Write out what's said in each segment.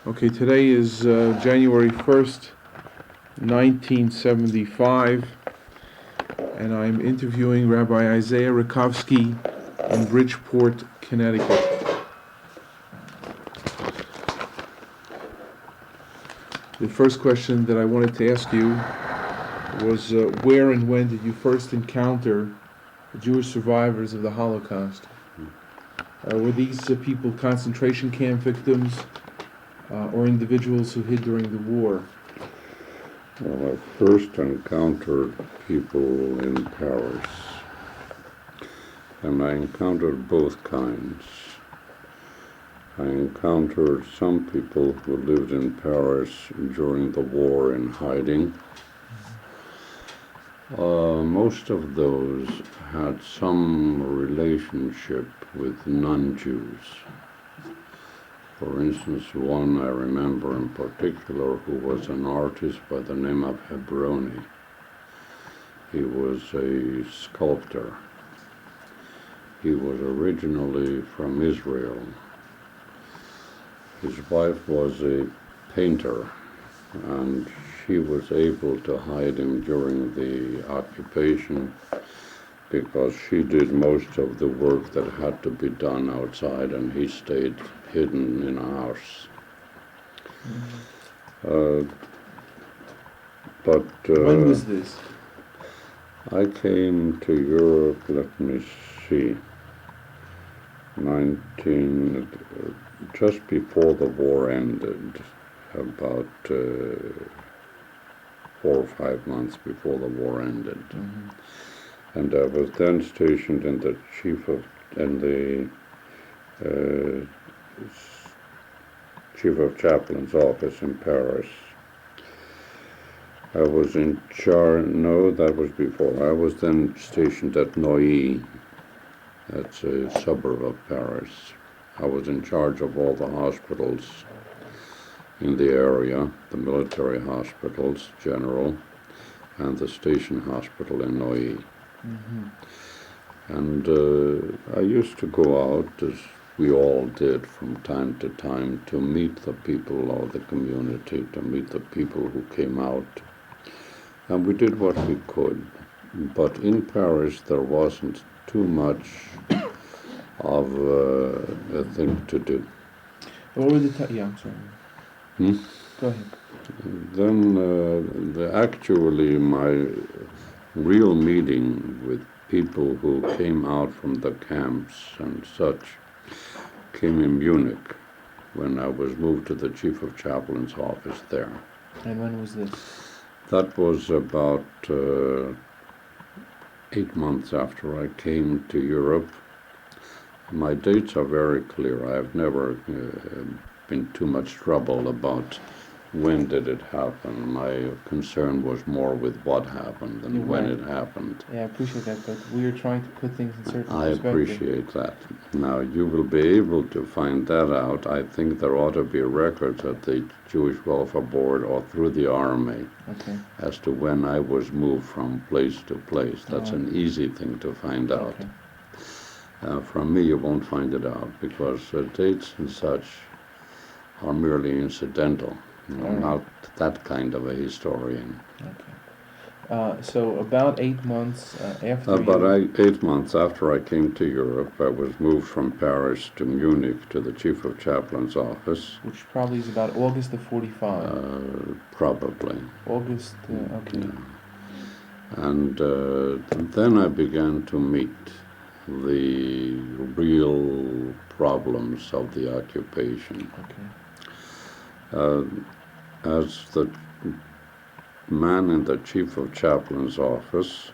Okay, today is January 1st, 1975, and I'm interviewing Rabbi Isaiah Rackovsky in Bridgeport, Connecticut. The first question that I wanted to ask you was where and when did you first encounter the Jewish survivors of the Holocaust? Were these people concentration camp victims or individuals who hid during the war? Well, I first encountered people in Paris, and I encountered both kinds. I encountered some people who lived in Paris during the war in hiding. Most of those had some relationship with non-Jews. For instance, one I remember in particular who was an artist by the name of Hebroni. He was a sculptor. He was originally from Israel. His wife was a painter, and she was able to hide him during the occupation because she did most of the work that had to be done outside, and he stayed hidden in a house. When was this? I came to Europe, let me see, just before the war ended, about 4 or 5 months before the war ended. Mm-hmm. And I was then stationed in the chief of chaplain's office in Paris. I was in charge, no, that was before. I was then stationed at Neuilly. That's a suburb of Paris. I was in charge of all the hospitals in the area, the military hospitals, general, and the station hospital in Neuilly. Mm-hmm. And I used to go out, as we all did from time to time, to meet the people of the community, to meet the people who came out. And we did what we could. But in Paris, there wasn't too much of a thing to do. What were the yeah, I'm sorry. Go ahead. Then actually my real meeting with people who came out from the camps and such came in Munich when I was moved to the chief of chaplain's office there. And when was this? That was about 8 months after I came to Europe. My dates are very clear. I've never been too much trouble about when did it happen. My concern was more with what happened than when it happened. Yeah, I appreciate that, but we are trying to put things in certain perspective. I appreciate that. Now, you will be able to find that out. I think there ought to be records at the Jewish Welfare Board or through the Army as to when I was moved from place to place. That's an easy thing to find out. From me, you won't find it out because dates and such are merely incidental. Not that kind of a historian. Okay. So about 8 months after About 8 months after I came to Europe, I was moved from Paris to Munich to the chief of chaplain's office. Which probably is about August of 45. Probably. August, okay. Yeah. And then I began to meet the real problems of the occupation. Okay. As the man in the chief of chaplain's office,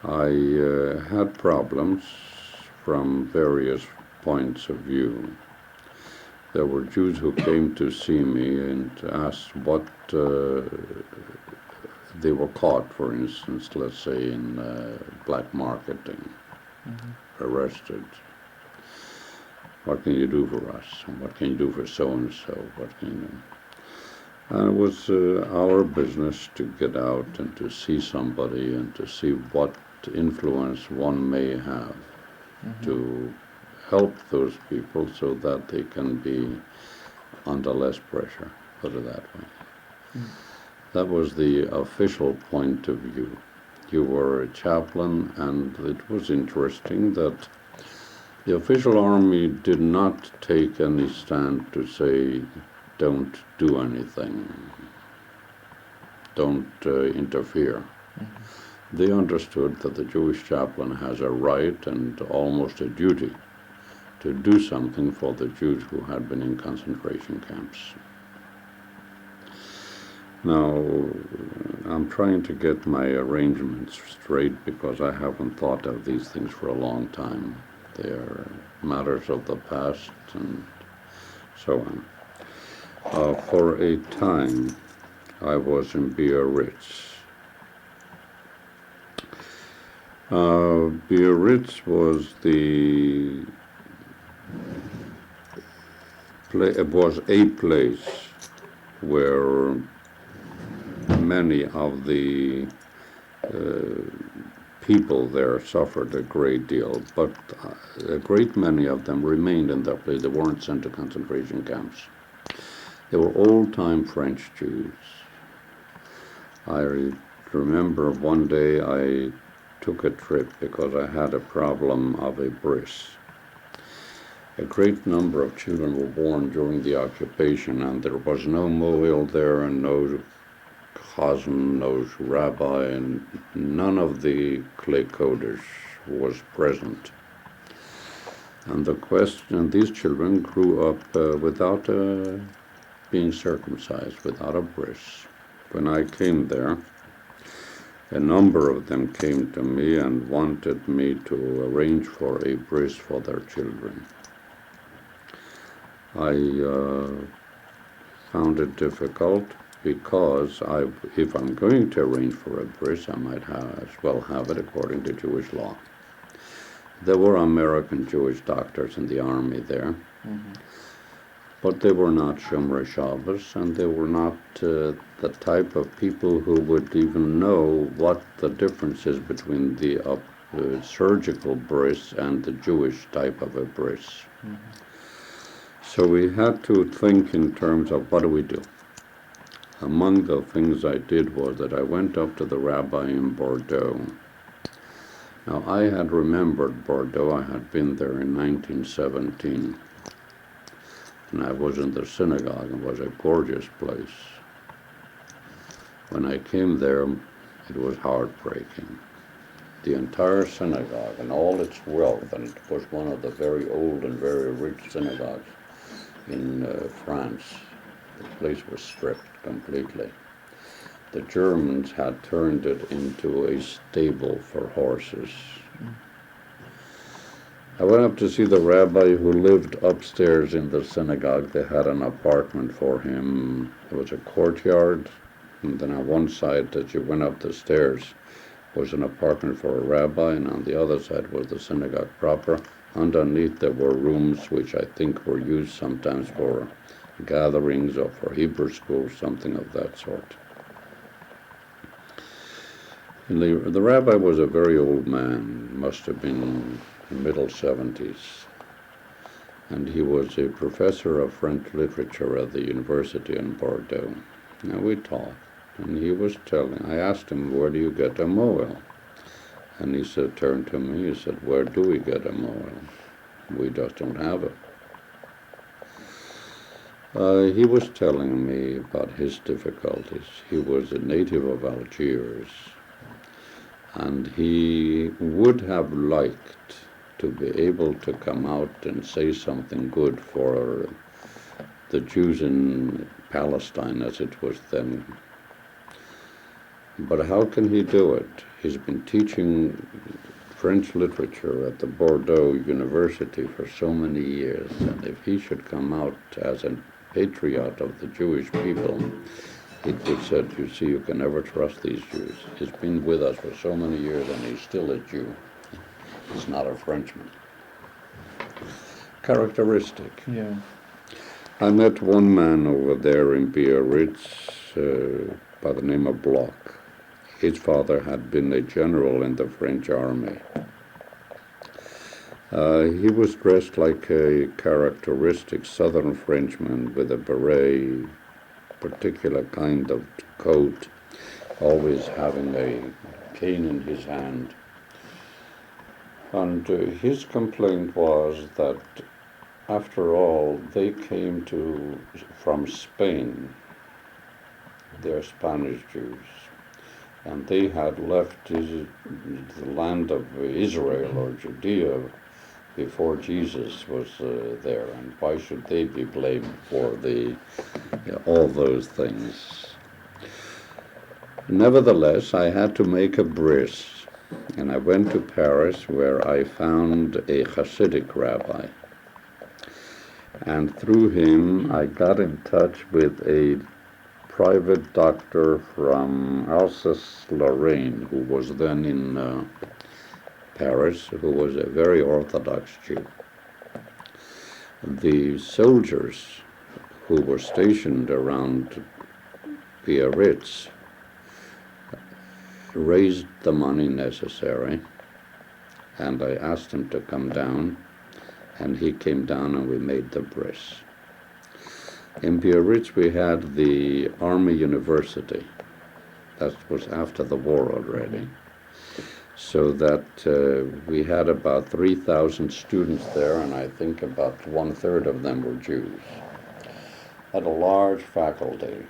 I had problems from various points of view. There were Jews who came to see me and asked what they were caught, for instance, let's say in black marketing, arrested. What can you do for us? And what can you do for so-and-so? What can you do? And it was our business to get out and to see somebody and to see what influence one may have to help those people so that they can be under less pressure, put it that way. That was the official point of view. You were a chaplain, and it was interesting that the official army did not take any stand to say, don't do anything, don't interfere. They understood that the Jewish chaplain has a right and almost a duty to do something for the Jews who had been in concentration camps. Now, I'm trying to get my arrangements straight because I haven't thought of these things for a long time. They are matters of the past and so on. For a time, I was in Biarritz. Biarritz was a place where many of the people there suffered a great deal, but a great many of them remained in that place. They weren't sent to concentration camps. They were old-time French Jews. I remember one day I took a trip because I had a problem of a bris. A great number of children were born during the occupation, and there was no mohel there and no chazan, no rabbi, and none of the clay coders was present. And the question, these children grew up without being circumcised, without a bris. When I came there, a number of them came to me and wanted me to arrange for a bris for their children. I found it difficult because if I'm going to arrange for a bris, I might as well have it according to Jewish law. There were American Jewish doctors in the army there, but they were not Shomer Shabbos, and they were not the type of people who would even know what the difference is between the surgical bris and the Jewish type of a bris. So we had to think in terms of what do we do. Among the things I did was that I went up to the rabbi in Bordeaux. Now, I had remembered Bordeaux. I had been there in 1917. And I was in the synagogue. It was a gorgeous place. When I came there, it was heartbreaking. The entire synagogue and all its wealth, and it was one of the very old and very rich synagogues in France. The place was stripped completely. The Germans had turned it into a stable for horses. I went up to see the rabbi who lived upstairs in the synagogue. They had an apartment for him. There was a courtyard, and then on one side as you went up the stairs was an apartment for a rabbi, and on the other side was the synagogue proper. Underneath there were rooms which I think were used sometimes for gatherings or for Hebrew school, something of that sort. And the rabbi was a very old man, must have been middle 70s, and he was a professor of French literature at the university in Bordeaux. Now we talked, and he was I asked him, where do you get a mohel? And he said, turned to me, he said, where do we get a mohel? We just don't have it. He was telling me about his difficulties. He was a native of Algiers, and he would have liked to be able to come out and say something good for the Jews in Palestine as it was then. But how can he do it? He's been teaching French literature at the Bordeaux University for so many years, and if he should come out as a patriot of the Jewish people, it was said, you see, you can never trust these Jews. He's been with us for so many years, and he's still a Jew. He's not a Frenchman. Characteristic. Yeah. I met one man over there in Biarritz by the name of Bloch. His father had been a general in the French army. He was dressed like a characteristic southern Frenchman with a beret, particular kind of coat, always having a cane in his hand. And his complaint was that, after all, they came from Spain, they're Spanish Jews, and they had left the land of Israel or Judea before Jesus was there, and why should they be blamed for all those things? Nevertheless, I had to make a bris, and I went to Paris, where I found a Hasidic rabbi. And through him, I got in touch with a private doctor from Alsace-Lorraine, who was then in Paris, who was a very Orthodox Jew. The soldiers who were stationed around Biarritz raised the money necessary, and I asked him to come down, and he came down and we made the bris. In Biarritz we had the Army University. That was after the war already. So that we had about 3,000 students there, and I think about 1/3 of them were Jews. Had a large faculty,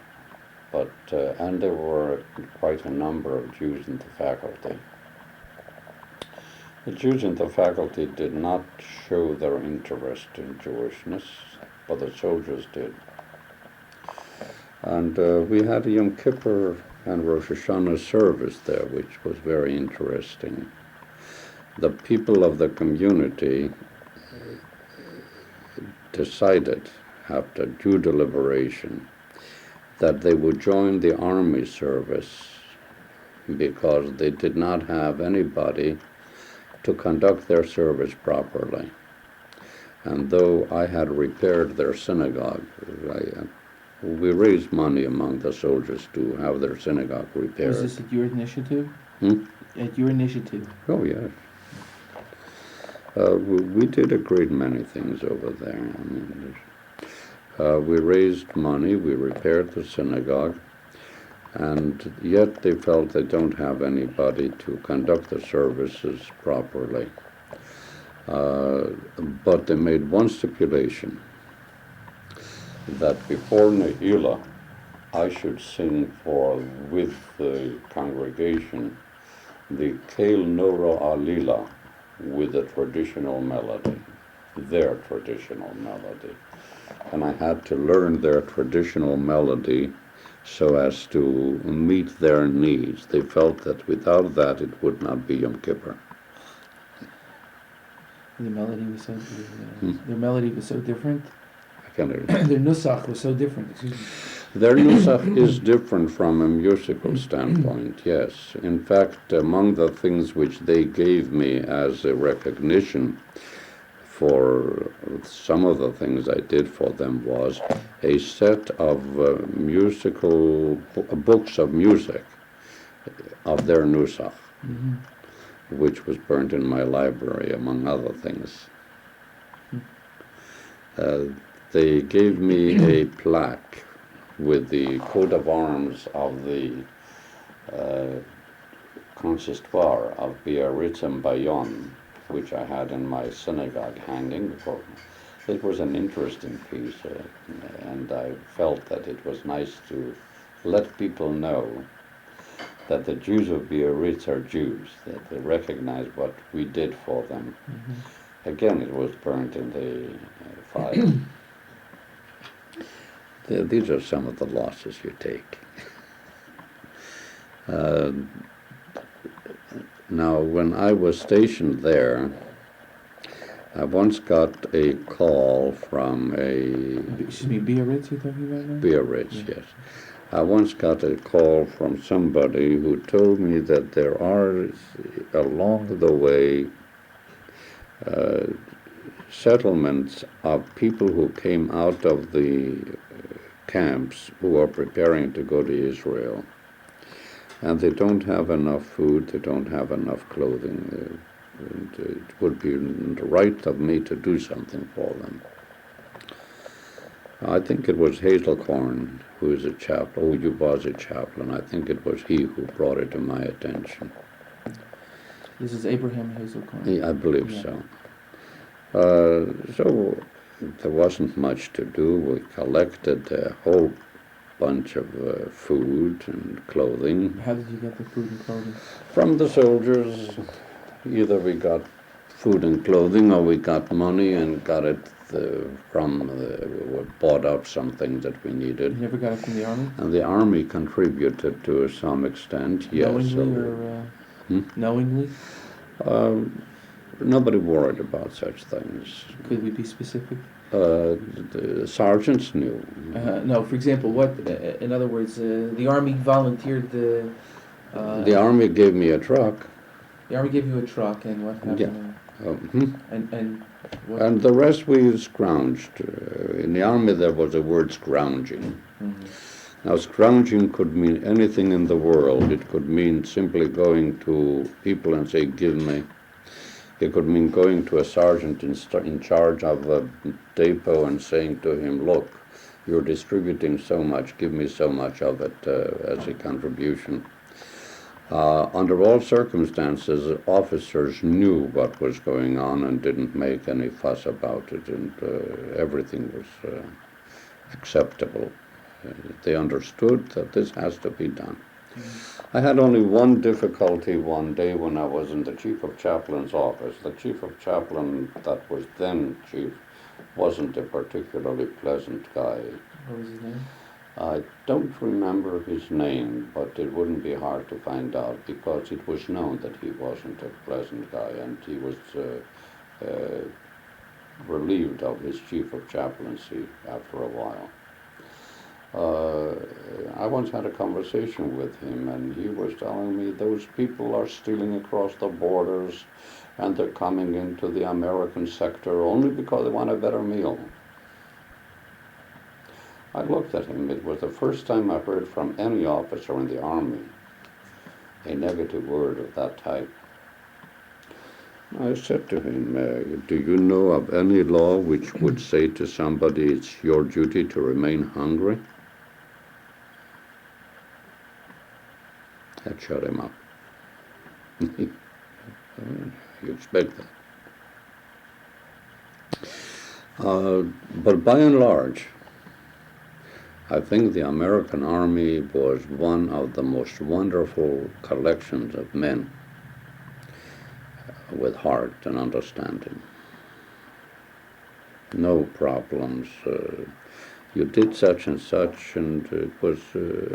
but and there were quite a number of Jews in the faculty. The Jews in the faculty did not show their interest in Jewishness, but the soldiers did. And we had a Yom Kippur and Rosh Hashanah service there, which was very interesting. The people of the community decided, after due deliberation, that they would join the army service because they did not have anybody to conduct their service properly. And though I had repaired their synagogue, we raised money among the soldiers to have their synagogue repaired. Was this at your initiative? At your initiative? Oh, yes. We did a great many things over there. I mean, we raised money, we repaired the synagogue, and yet they felt they don't have anybody to conduct the services properly. But they made one stipulation, that before Nehila, I should sing with the congregation the Keil Nora Alila with a traditional melody, their traditional melody. And I had to learn their traditional melody so as to meet their needs. They felt that without that it would not be Yom Kippur. The melody was so their melody was so different. Their nusach was so different. Excuse me. Their nusach is different from a musical standpoint, yes. In fact, among the things which they gave me as a recognition for some of the things I did for them was a set of books of music of their nusach, which was burnt in my library, among other things. They gave me a plaque with the coat of arms of the consistoire of Biarritz and Bayonne, which I had in my synagogue hanging. It was an interesting piece, and I felt that it was nice to let people know that the Jews of Biarritz are Jews, that they recognize what we did for them. Again, it was burnt in the fire. These are some of the losses you take. Now, when I was stationed there, I once got a call from Excuse me, Biarritz you're talking about now? Biarritz, yes. I once got a call from somebody who told me that there are, along the way, settlements of people who came out of the camps who are preparing to go to Israel. And they don't have enough food, they don't have enough clothing. and it would be the right of me to do something for them. I think it was Hazelcorn, who is a chaplain, who was a chaplain. I think it was he who brought it to my attention. This is Abraham Hazelcorn. Yeah, I believe so. So there wasn't much to do. We collected a whole bunch of food and clothing. How did you get the food and clothing? From the soldiers. Either we got food and clothing, or we got money and got it we bought up some things that we needed. You never got it from the army? And the army contributed to some extent, yes. Knowingly knowingly? Nobody worried about such things. Could we be specific? The sergeants knew. No, for example, what, in other words, the army volunteered the... The army gave me a truck. The army gave you a truck, and what happened? Yeah. And what? And the rest we scrounged. In the army there was a word scrounging. Mm-hmm. Now scrounging could mean anything in the world. It could mean simply going to people and say, give me. It could mean going to a sergeant in charge of a depot and saying to him, look, you're distributing so much, give me so much of it as a contribution. Under all circumstances, officers knew what was going on and didn't make any fuss about it, and everything was acceptable. They understood that this has to be done. I had only one difficulty one day when I was in the chief of chaplain's office. The chief of chaplain that was then chief wasn't a particularly pleasant guy. What was his name? I don't remember his name, but it wouldn't be hard to find out because it was known that he wasn't a pleasant guy, and he was relieved of his chief of chaplaincy after a while. I once had a conversation with him, and he was telling me those people are stealing across the borders and they're coming into the American sector only because they want a better meal. I looked at him. It was the first time I heard from any officer in the Army a negative word of that type. I said to him, do you know of any law which would say to somebody it's your duty to remain hungry? That shut him up. You expect that. But by and large, I think the American Army was one of the most wonderful collections of men with heart and understanding. No problems. You did such and such, and it was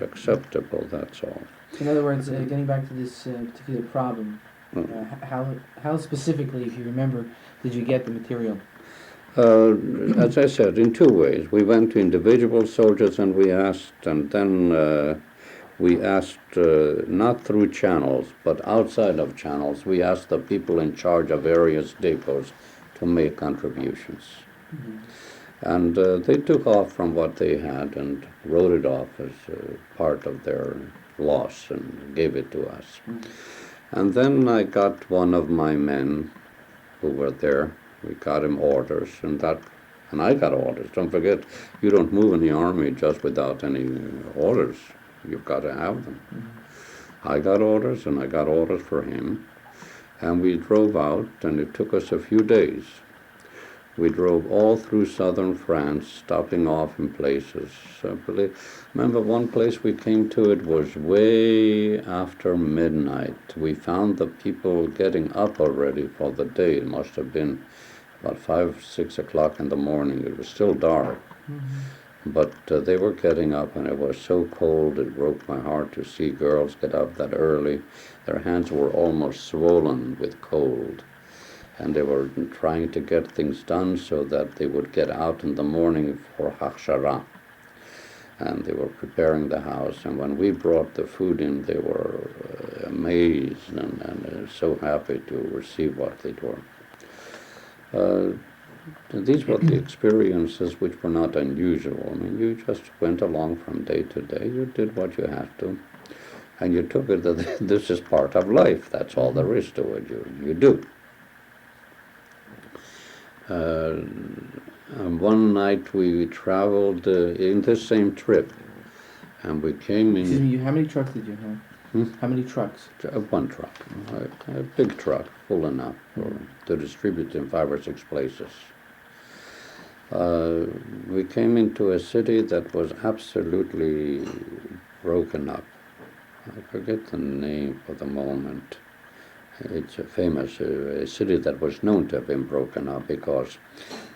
acceptable, that's all. In other words, getting back to this particular problem, how specifically, if you remember, did you get the material? As I said, in two ways. We went to individual soldiers and we asked, and then we asked not through channels, but outside of channels, we asked the people in charge of various depots to make contributions. Mm-hmm. And they took off from what they had and wrote it off as part of their loss and gave it to us. Mm-hmm. And then I got one of my men who were there. We got him orders, and I got orders. Don't forget, you don't move in the army just without any orders. You've got to have them. Mm-hmm. I got orders, and I got orders for him. And we drove out, and it took us a few days. We drove all through southern France, stopping off in places. Remember one place we came to, it was way after midnight. We found the people getting up already for the day. It must have been about 5, 6 o'clock in the morning. It was still dark. Mm-hmm. But they were getting up, and it was so cold, it broke my heart to see girls get up that early. Their hands were almost swollen with cold. And they were trying to get things done so that they would get out in the morning for Hachshara. And they were preparing the house. And when we brought the food in, they were amazed and so happy to receive what they were. These were the experiences which were not unusual. I mean, you just went along from day to day. You did what you had to. And you took it that this is part of life. That's all there is to it. You do. And one night we traveled in the same trip, and we came in. Excuse me, how many trucks did you have? How many trucks? One truck, a big truck, full enough to distribute in 5 or 6 places. We came into a city that was absolutely broken up. I forget the name for the moment. It's a famous a city that was known to have been broken up because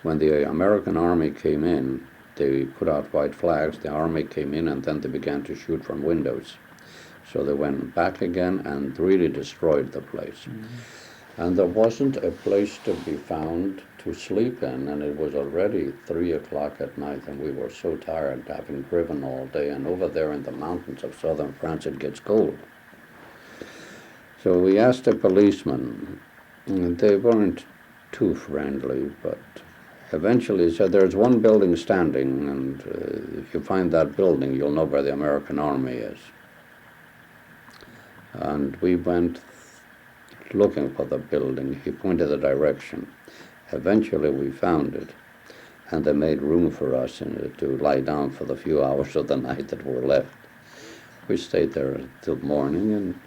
when the American army came in, they put out white flags, the army came in, and then they began to shoot from windows. So they went back again and really destroyed the place. And there wasn't a place to be found to sleep in, and it was already 3 o'clock at night, and we were so tired having driven all day, and over there in the mountains of southern France it gets cold. So we asked a policeman, and they weren't too friendly, but eventually he said, there's one building standing, and if you find that building, you'll know where the American army is. And we went looking for the building. He pointed the direction. Eventually we found it, and they made room for us to lie down for the few hours of the night that were left. We stayed there till morning and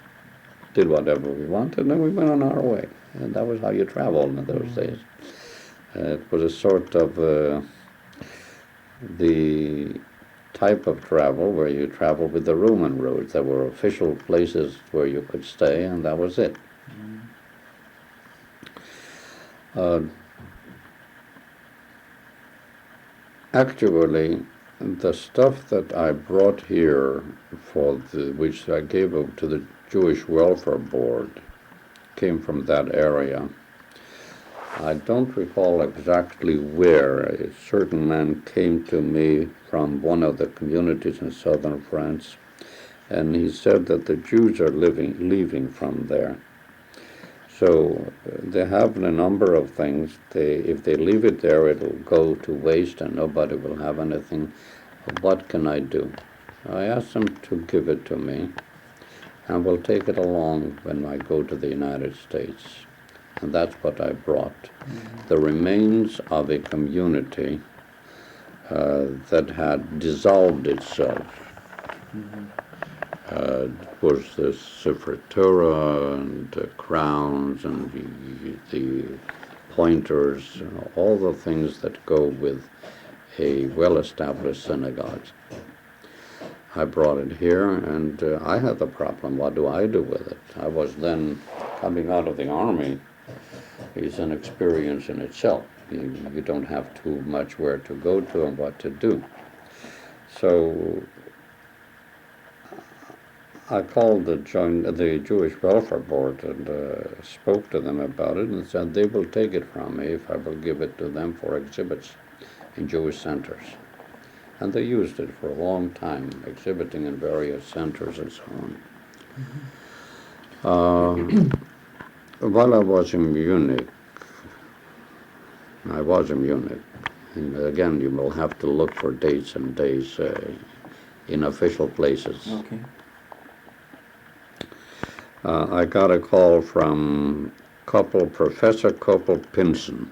did whatever we wanted, and then we went on our way. And that was how you traveled in those days. It was a sort of the type of travel where you travel with the Roman roads. There were official places where you could stay, and that was it. Actually, the stuff that I brought here which I gave up to the Jewish Welfare Board came from that area. I don't recall exactly where. A certain man came to me from one of the communities in southern France, and he said that the Jews are leaving from there. So they have a number of things. If they leave it there, it'll go to waste and nobody will have anything. What can I do? I asked them to give it to me, and we'll take it along when I go to the United States. And that's what I brought. The remains of a community that had dissolved itself. It was the Sifritura and the crowns and the pointers, all the things that go with a well-established synagogue. I brought it here, and I had the problem, what do I do with it? I was then coming out of the army. It's an experience in itself. You don't have too much where to go to and what to do. So I called the Jewish Welfare Board and spoke to them about it and said they will take it from me if I will give it to them for exhibits in Jewish centers. And they used it for a long time, exhibiting in various centers and so on. While I was in Munich, and again, you will have to look for dates and days in official places. Okay. I got a call from Professor Koppel Pinson,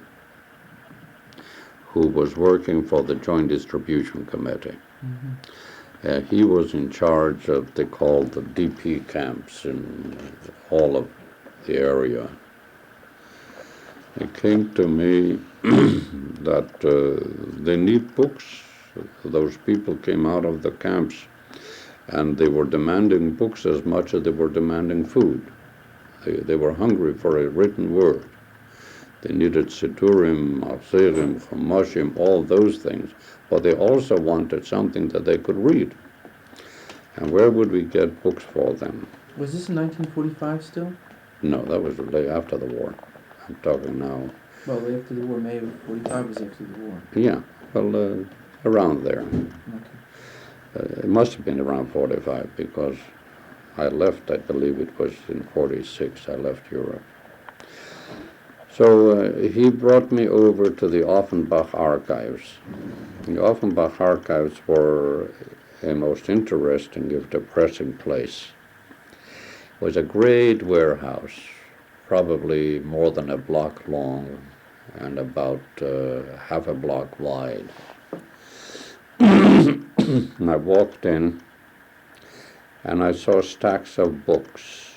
who was working for the Joint Distribution Committee. He was in charge of, they called the DP camps in all of the area. It came to me that they need books. Those people came out of the camps and they were demanding books as much as they were demanding food. They were hungry for a written word. They needed Siturim, Asirim, Chumashim, all those things, but they also wanted something that they could read. And where would we get books for them? Was this in 1945 still? No, that was after the war. I'm talking now. Well, after the war, May of 45 was after the war. Yeah, well, around there. Okay. It must have been around 45 because I left, I believe it was in 46, I left Europe. So he brought me over to the Offenbach archives. The Offenbach archives were a most interesting, if depressing place. It was a great warehouse, probably more than a block long, and about half a block wide. And I walked in, and I saw stacks of books.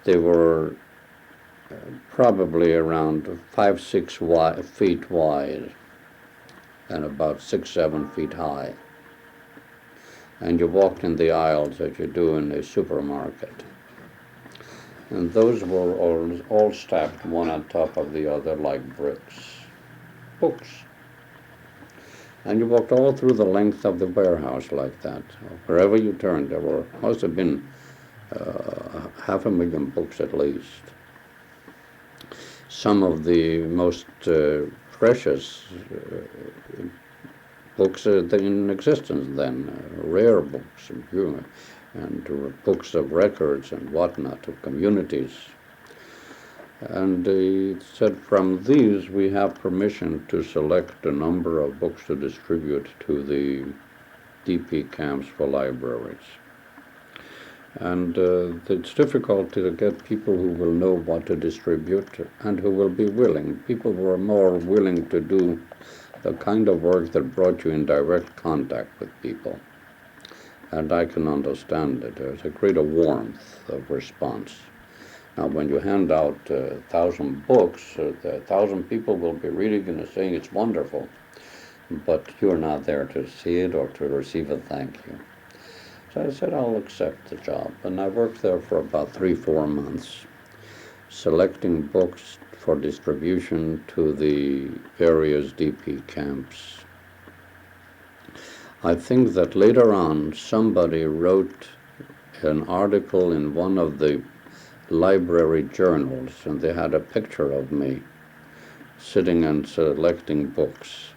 They were probably around 5-6 feet wide and about 6-7 feet high. And you walked in the aisles as you do in a supermarket. And those were all stacked one on top of the other like bricks. Books. And you walked all through the length of the warehouse like that. Wherever you turned, there must have been 500,000 books at least. Some of the most precious books in existence then, rare books, and books of records and whatnot, of communities. And it said from these we have permission to select a number of books to distribute to the DP camps for libraries. And it's difficult to get people who will know what to distribute and who will be willing. People were more willing to do the kind of work that brought you in direct contact with people. And I can understand it. There's a greater warmth of response. Now, when you hand out 1,000 books, 1,000 people will be reading and saying it's wonderful, but you're not there to see it or to receive a thank you. So I said, I'll accept the job. And I worked there for about 3-4 months, selecting books for distribution to the various DP camps. I think that later on, somebody wrote an article in one of the library journals, and they had a picture of me sitting and selecting books.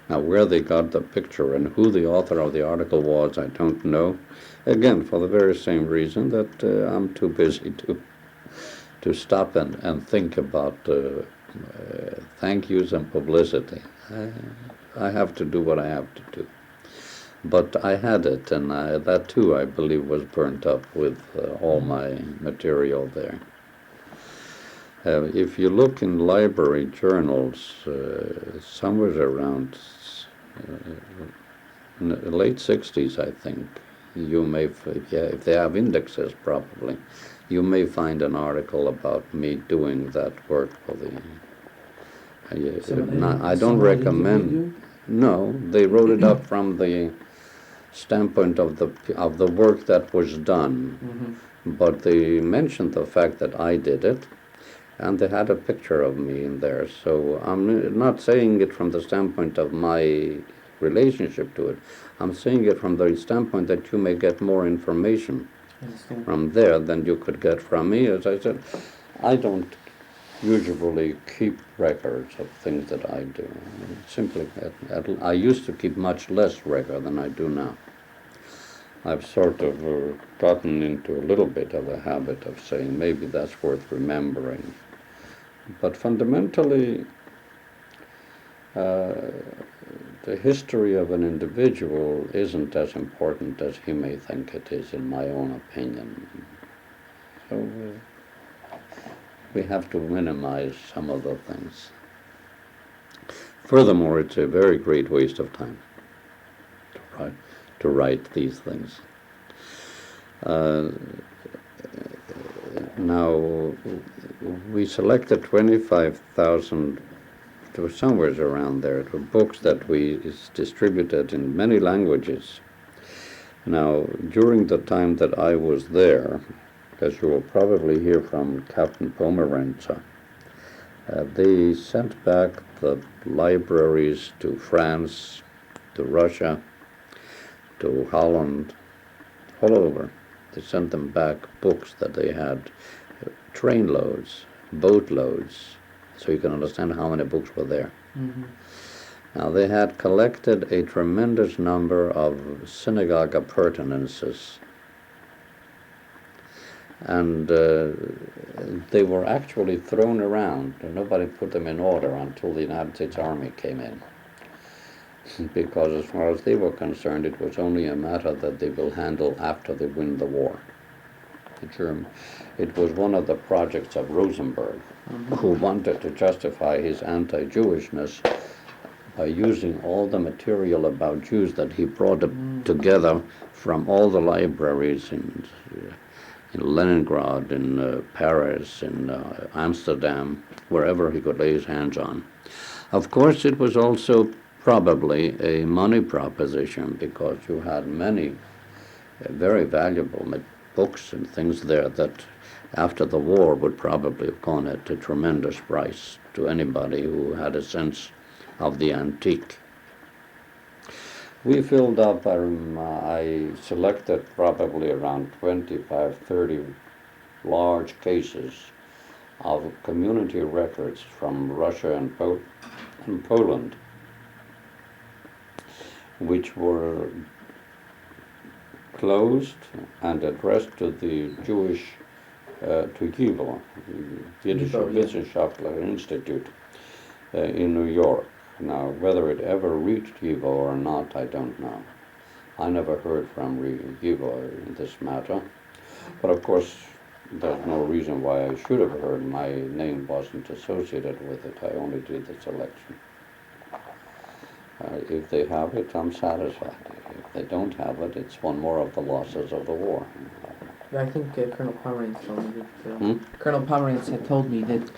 Now, where they got the picture and who the author of the article was, I don't know. Again, for the very same reason that I'm too busy to stop and think about thank yous and publicity. I have to do what I have to do. But I had it, and that too, I believe, was burnt up with all my material there. If you look in library journals, somewhere around in the late 60s, I think, you may, if they have indexes probably, you may find an article about me doing that work for the... I don't recommend... No, they wrote it up from the standpoint of the work that was done, but they mentioned the fact that I did it, and they had a picture of me in there. So I'm not saying it from the standpoint of my relationship to it. I'm saying it from the standpoint that you may get more information from there than you could get from me. As I said, I don't usually keep records of things that I do. Simply, I used to keep much less record than I do now. I've sort of gotten into a little bit of a habit of saying maybe that's worth remembering. But fundamentally, the history of an individual isn't as important as he may think it is, in my own opinion. So we have to minimize some of the things. Furthermore, it's a very great waste of time to write these things. Now, we selected 25,000 to somewhere around there, to books that we distributed in many languages. Now, during the time that I was there, as you will probably hear from Captain Pomeranza, they sent back the libraries to France, to Russia, to Holland, all over. They sent them back books that they had, train loads, boat loads, so you can understand how many books were there. Now, they had collected a tremendous number of synagogue appurtenances, and they were actually thrown around, and nobody put them in order until the United States Army came in. Because as far as they were concerned, it was only a matter that they will handle after they win the war. the German. It was one of the projects of Rosenberg, who wanted to justify his anti-Jewishness by using all the material about Jews that he brought together from all the libraries in Leningrad, in Paris, in Amsterdam, wherever he could lay his hands on. Of course, it was also probably a money proposition, because you had many very valuable books and things there that after the war would probably have gone at a tremendous price to anybody who had a sense of the antique. We filled up, I selected probably around 25, 30 large cases of community records from Russia and Poland, which were closed and addressed to the Jewish, to YIVO, Jüdische Wissenschaftler Institute in New York. Now, whether it ever reached YIVO or not, I don't know. I never heard from YIVO in this matter. But of course, there's no reason why I should have heard. My name wasn't associated with it. I only did the selection. If they have it, I'm satisfied. If they don't have it, it's one more of the losses of the war. I think Colonel Pomerantz told me that, Colonel Pomerantz had told me that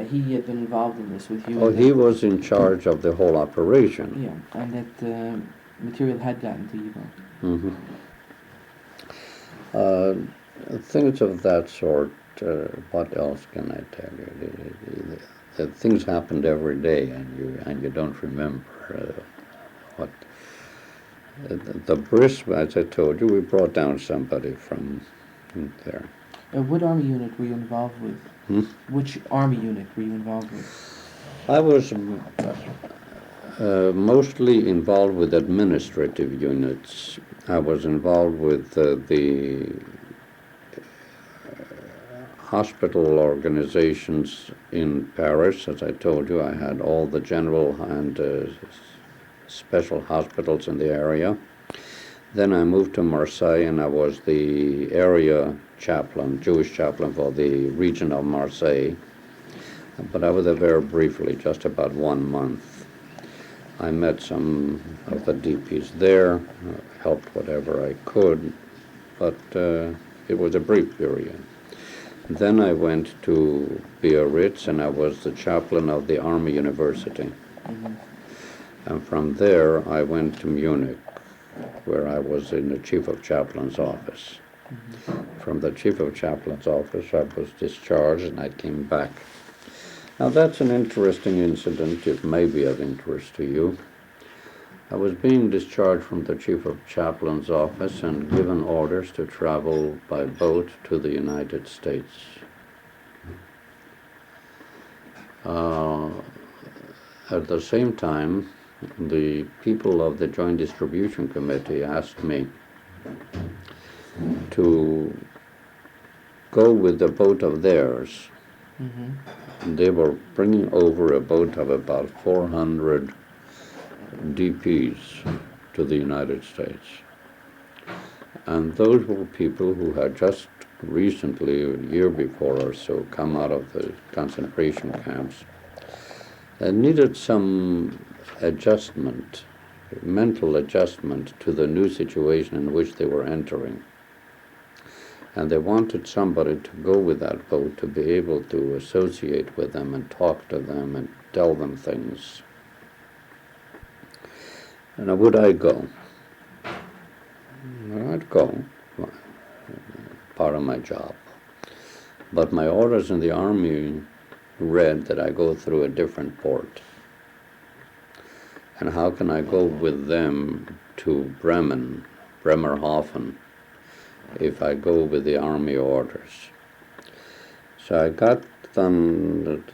he had been involved in this with you. Oh, he was in charge of the whole operation. Yeah, and that material had gotten to you. Things of that sort, what else can I tell you? Things happened every day, and you don't remember what. The Briss, as I told you, we brought down somebody from there. What army unit were you involved with? Which army unit were you involved with? I was mostly involved with administrative units. I was involved with the hospital organizations in Paris. As I told you, I had all the general and special hospitals in the area. Then I moved to Marseille, and I was the area chaplain, Jewish chaplain for the region of Marseille. But I was there very briefly, just about 1 month. I met some of the DPs there, helped whatever I could, but it was a brief period. Then I went to Biarritz, and I was the chaplain of the Army University. And from there, I went to Munich, where I was in the Chief of Chaplain's office. From the Chief of Chaplain's office, I was discharged, and I came back. Now, that's an interesting incident. It may be of interest to you. I was being discharged from the Chief of Chaplain's office and given orders to travel by boat to the United States. At the same time, the people of the Joint Distribution Committee asked me to go with a boat of theirs. They were bringing over a boat of about 400 DPs to the United States. And those were people who had just recently, a year before or so, come out of the concentration camps and needed some adjustment, mental adjustment to the new situation in which they were entering. And they wanted somebody to go with that boat to be able to associate with them and talk to them and tell them things. And would I go? Well, I'd go, part of my job. But my orders in the Army read that I go through a different port. And how can I go with them to Bremerhaven, if I go with the Army orders? So I got done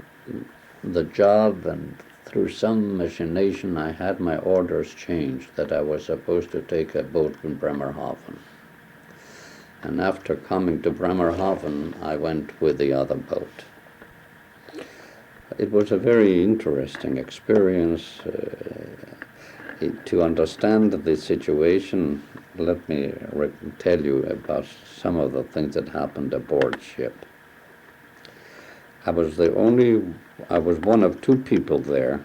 the job, and through some machination I had my orders changed, that I was supposed to take a boat in Bremerhaven. And after coming to Bremerhaven, I went with the other boat. It was a very interesting experience to understand the situation. let me tell you about some of the things that happened aboard ship. I was one of two people there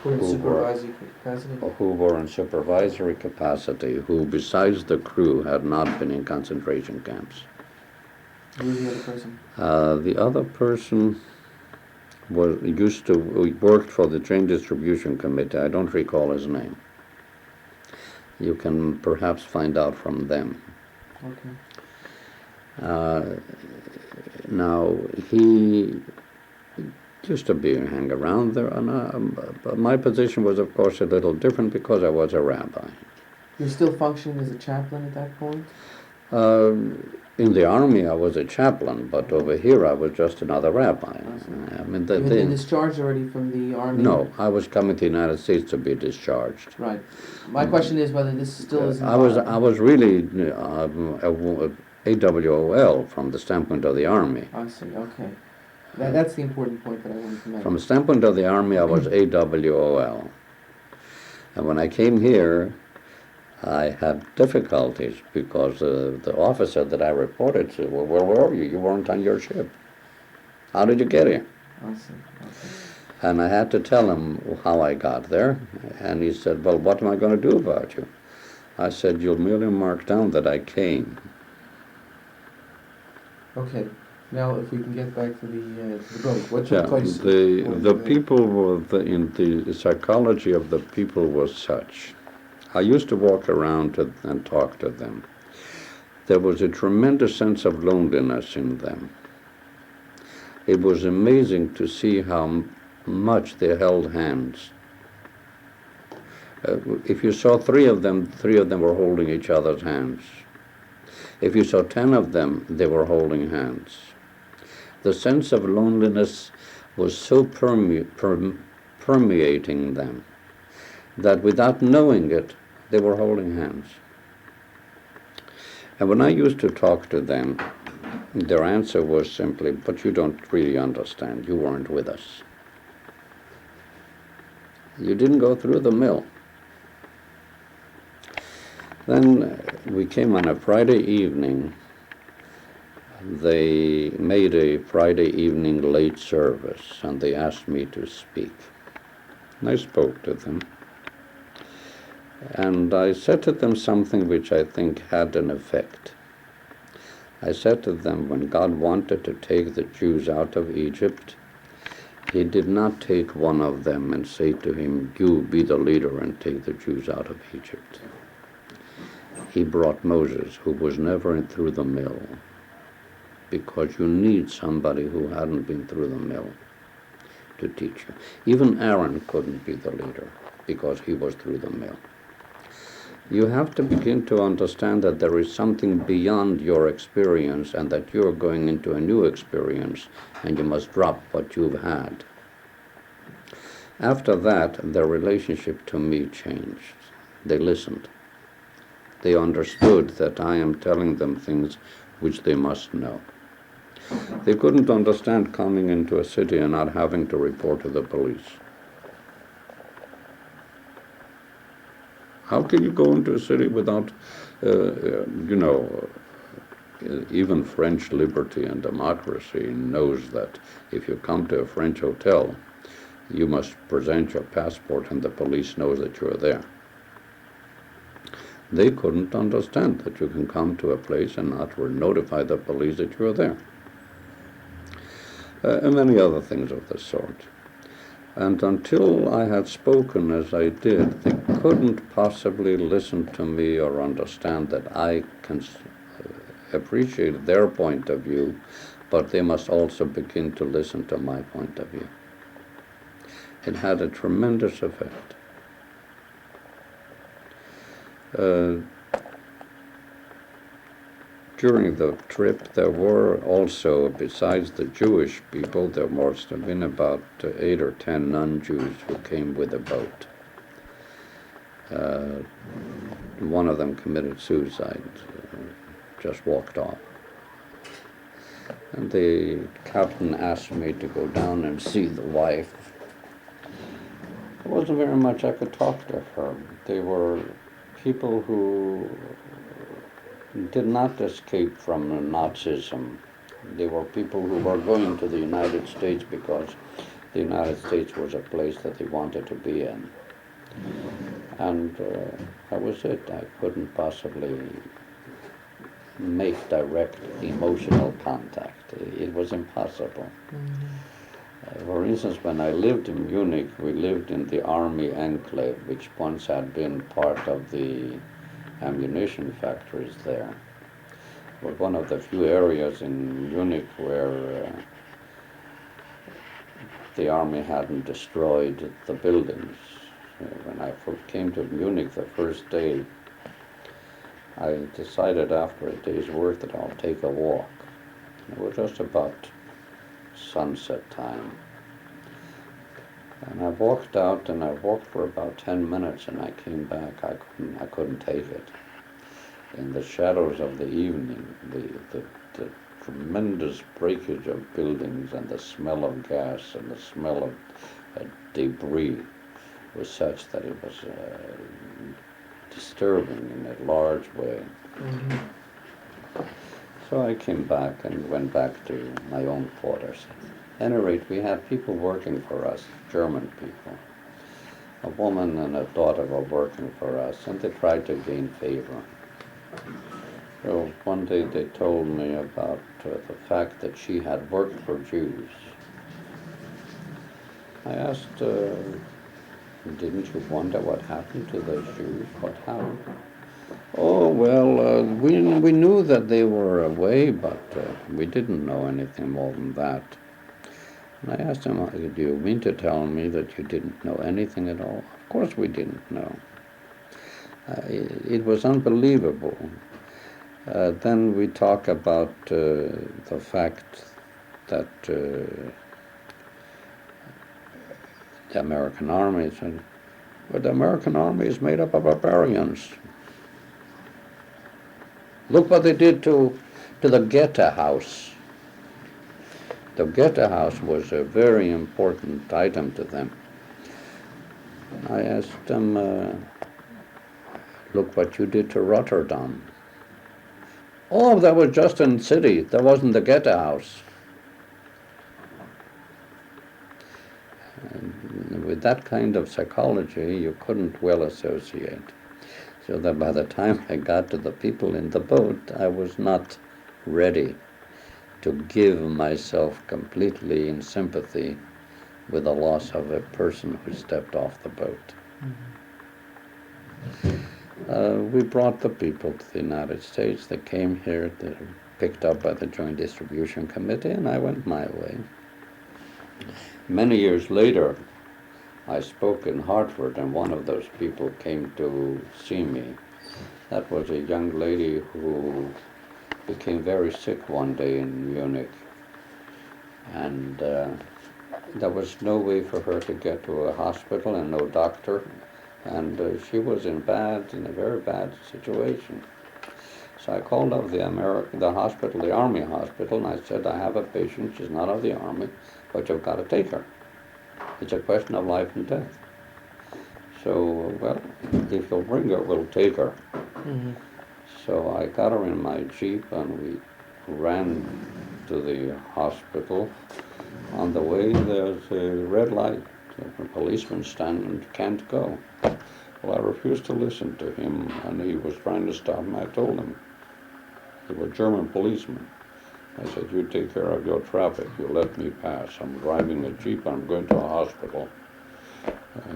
Who in Who supervisory capacity? who were in supervisory capacity, who besides the crew had not been in concentration camps. Who was the other person? The other person worked for the Train Distribution Committee. I don't recall his name. You can perhaps find out from them. Okay. Now, he used to hang around there, and but my position was, of course, a little different because I was a rabbi. You're still functioning as a chaplain at that point? In the army, I was a chaplain, but over here, I was just another rabbi. I mean, You had been discharged already from the army? No, I was coming to the United States to be discharged. Right. My question is whether this still is I was really AWOL from the standpoint of the army. I see, okay. That's the important point that I wanted to make. From the standpoint of the army, I was AWOL. And when I came here, I had difficulties because the officer that I reported to, well, where were you? You weren't on your ship. How did you get here? I see, okay. And I had to tell him how I got there. And he said, well, what am I going to do about you? I said, you'll merely mark down that I came. Okay. Now, if we can get back to the boat, what took Yeah, place? the people were, in the psychology of the people was such. I used to walk around and talk to them. There was a tremendous sense of loneliness in them. It was amazing to see how much they held hands. If you saw three of them were holding each other's hands. If you saw 10 of them, they were holding hands. The sense of loneliness was so permeating them that without knowing it, they were holding hands. And when I used to talk to them, their answer was simply, but you don't really understand. You weren't with us. You didn't go through the mill. Then we came on a Friday evening. They made a Friday evening late service, and they asked me to speak. And I spoke to them. And I said to them something which I think had an effect. I said to them, when God wanted to take the Jews out of Egypt, he did not take one of them and say to him, you be the leader and take the Jews out of Egypt. He brought Moses, who was never through the mill, because you need somebody who hadn't been through the mill to teach you. Even Aaron couldn't be the leader because he was through the mill. You have to begin to understand that there is something beyond your experience and that you're going into a new experience and you must drop what you've had. After that, their relationship to me changed. They listened. They understood that I am telling them things which they must know. They couldn't understand coming into a city and not having to report to the police. How can you go into a city without, even French liberty and democracy knows that if you come to a French hotel, you must present your passport and the police knows that you're there. They couldn't understand that you can come to a place and not notify the police that you're there. And many other things of the sort. And until I had spoken as I did, they couldn't possibly listen to me or understand that I can appreciate their point of view, but they must also begin to listen to my point of view. It had a tremendous effect. During the trip, there were also, besides the Jewish people, there must have been about 8 or 10 non-Jews who came with a boat. One of them committed suicide, just walked off. And the captain asked me to go down and see the wife. There wasn't very much I could talk to her. They were people who did not escape from Nazism. They were people who were going to the United States because the United States was a place that they wanted to be in. And that was it. I couldn't possibly make direct emotional contact. It was impossible. For instance, when I lived in Munich, we lived in the army enclave, which once had been part of the ammunition factories there. It was one of the few areas in Munich where the army hadn't destroyed the buildings. When I came to Munich the first day, I decided after a day's work that I'll take a walk. It was just about sunset time. And I walked out, and I walked for about 10 minutes, and I came back. I couldn't take it. In the shadows of the evening, the tremendous breakage of buildings and the smell of gas and the smell of debris was such that it was disturbing in a large way. So I came back and went back to my own quarters. At any rate, we had people working for us, German people. A woman and a daughter were working for us, and they tried to gain favor. So one day they told me about the fact that she had worked for Jews. I asked, didn't you wonder what happened to those Jews? What happened? Oh, well, we knew that they were away, but we didn't know anything more than that. And I asked him, do you mean to tell me that you didn't know anything at all? Of course we didn't know. It was unbelievable. Then we talk about the fact that the American army said, well, the American army is made up of barbarians. Look what they did to the Goethe house. The Goethe house was a very important item to them. I asked them, look what you did to Rotterdam. Oh, that was just in the city. That wasn't the Goethe house. And with that kind of psychology, you couldn't well associate. So that by the time I got to the people in the boat, I was not ready to give myself completely in sympathy with the loss of a person who stepped off the boat. We brought the people to the United States. They came here, they were picked up by the Joint Distribution Committee, and I went my way. Many years later, I spoke in Hartford, and one of those people came to see me. That was a young lady who became very sick one day in Munich, and there was no way for her to get to a hospital and no doctor, and she was in a very bad situation. So I called up the hospital, the Army hospital, and I said, I have a patient, she's not of the Army, but you've got to take her. It's a question of life and death. So, well, if you'll bring her, we'll take her. So I got her in my Jeep and we ran to the hospital. On the way, there's a red light. A policeman standing, can't go. Well, I refused to listen to him, and he was trying to stop me. I told him, they were German policemen. I said, you take care of your traffic, you let me pass. I'm driving a Jeep, I'm going to a hospital.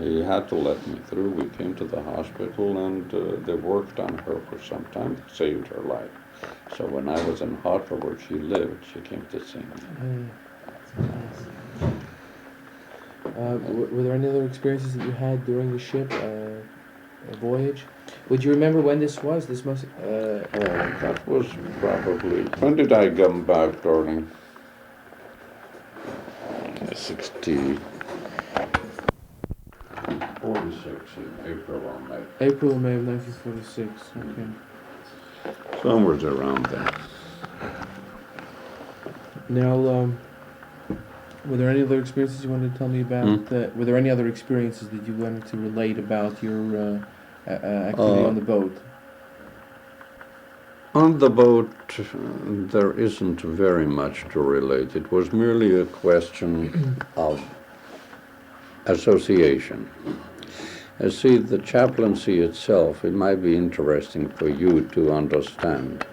He had to let me through. We came to the hospital, and they worked on her for some time, saved her life. So when I was in Hartford, where she lived, she came to see me. Were there any other experiences that you had during the ship voyage? Would you remember when this was? This must... that was probably... When did I come back, darling? 46 in April or May. April or May of 1946, okay. Somewhere around there. Now, were there any other experiences you wanted to tell me about? Were there any other experiences that you wanted to relate about your activity on the boat? On the boat, there isn't very much to relate. It was merely a question of association. See, the chaplaincy itself, it might be interesting for you to understand